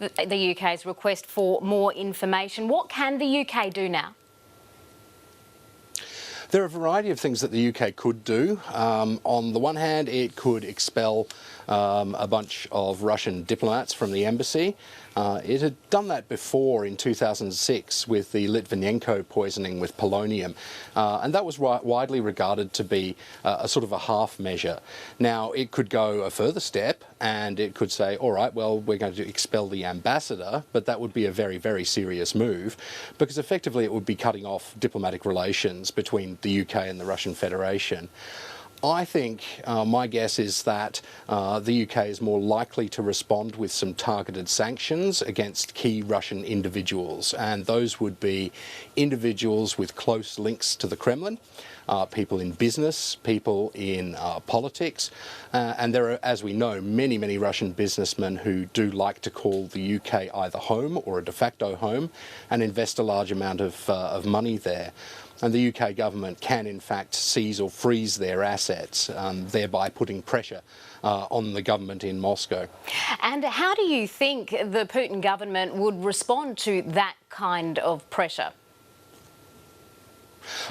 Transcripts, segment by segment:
the UK's request for more information. What can the UK do now? There are a variety of things that the UK could do. On the one hand, it could expel a bunch of Russian diplomats from the embassy. It had done that before in 2006 with the Litvinenko poisoning with polonium, and that was widely regarded to be a sort of a half measure. Now, it could go a further step and it could say, all right, well, we're going to expel the ambassador, but that would be a very, very serious move because effectively it would be cutting off diplomatic relations between the UK and the Russian Federation. I think my guess is that the UK is more likely to respond with some targeted sanctions against key Russian individuals, and those would be individuals with close links to the Kremlin, people in business, people in politics, and there are, as we know, many, many Russian businessmen who do like to call the UK either home or a de facto home and invest a large amount of money there. And the UK government can, in fact, seize or freeze their assets, thereby putting pressure on the government in Moscow. And how do you think the Putin government would respond to that kind of pressure?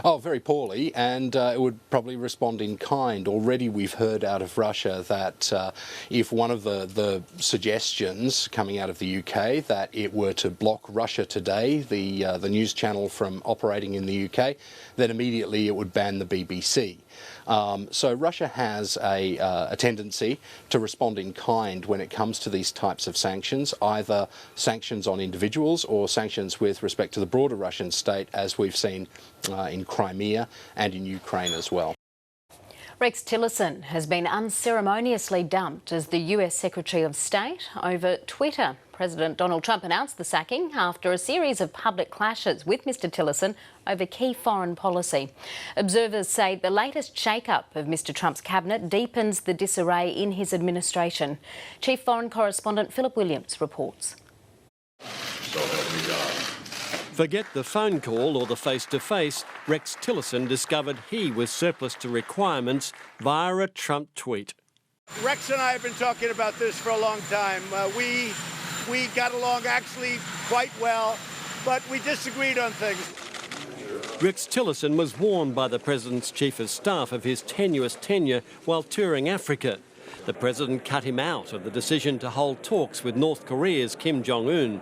Oh, very poorly, and it would probably respond in kind. Already we've heard out of Russia that if one of the suggestions coming out of the UK that it were to block Russia Today, the news channel, from operating in the UK, then immediately it would ban the BBC. So Russia has a tendency to respond in kind when it comes to these types of sanctions, either sanctions on individuals or sanctions with respect to the broader Russian state, as we've seen in Crimea and in Ukraine as well. Rex Tillerson has been unceremoniously dumped as the US Secretary of State over Twitter. President Donald Trump announced the sacking after a series of public clashes with Mr Tillerson over key foreign policy. Observers say the latest shake-up of Mr Trump's cabinet deepens the disarray in his administration. Chief Foreign Correspondent Philip Williams reports. So help me God. Forget the phone call or the face-to-face, Rex Tillerson discovered he was surplus to requirements via a Trump tweet. Rex and I have been talking about this for a long time. We got along actually quite well, but we disagreed on things. Rex Tillerson was warned by the President's Chief of Staff of his tenuous tenure while touring Africa. The President cut him out of the decision to hold talks with North Korea's Kim Jong-un.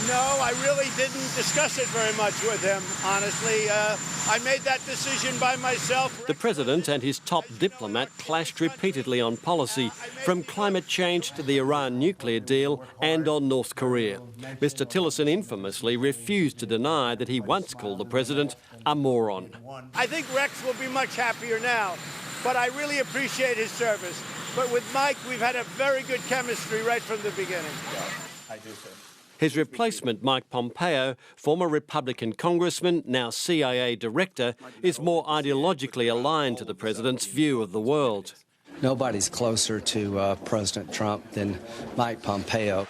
No, I really didn't discuss it very much with him, honestly. I made that decision by myself. The President and his top diplomat clashed repeatedly on policy, from climate change to the Iran nuclear deal and on North Korea. Mr Tillerson infamously refused to deny that he once called the President a moron. I think Rex will be much happier now, but I really appreciate his service. But with Mike, we've had a very good chemistry right from the beginning. I do, sir. His replacement, Mike Pompeo, former Republican congressman, now CIA director, is more ideologically aligned to the President's view of the world. Nobody's closer to President Trump than Mike Pompeo.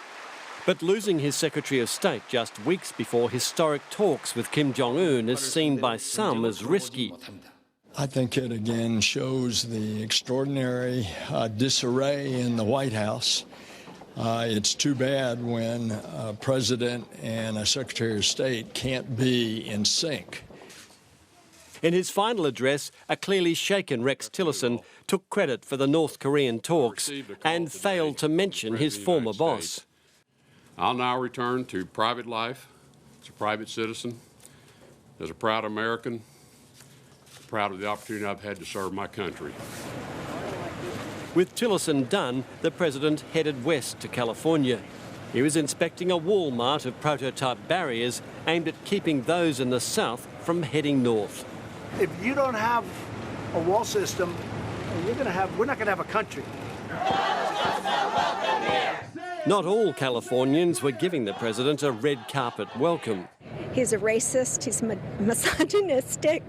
But losing his Secretary of State just weeks before historic talks with Kim Jong-un is seen by some as risky. I think it again shows the extraordinary disarray in the White House. It's too bad when a president and a Secretary of State can't be in sync. In his final address, a clearly shaken Rex Tillerson took credit for the North Korean talks and failed to mention his former boss. I'll now return to private life as a private citizen, as a proud American, proud of the opportunity I've had to serve my country. With Tillerson done, the President headed west to California. He was inspecting a Walmart of prototype barriers aimed at keeping those in the south from heading north. If you don't have a wall system, we're not going to have a country. Not all Californians were giving the President a red carpet welcome. He's a racist, he's misogynistic,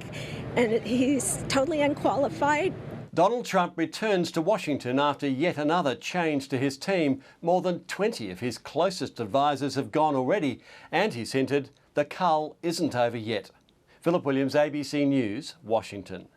and he's totally unqualified. Donald Trump returns to Washington after yet another change to his team. More than 20 of his closest advisers have gone already, and he's hinted the cull isn't over yet. Philip Williams, ABC News, Washington.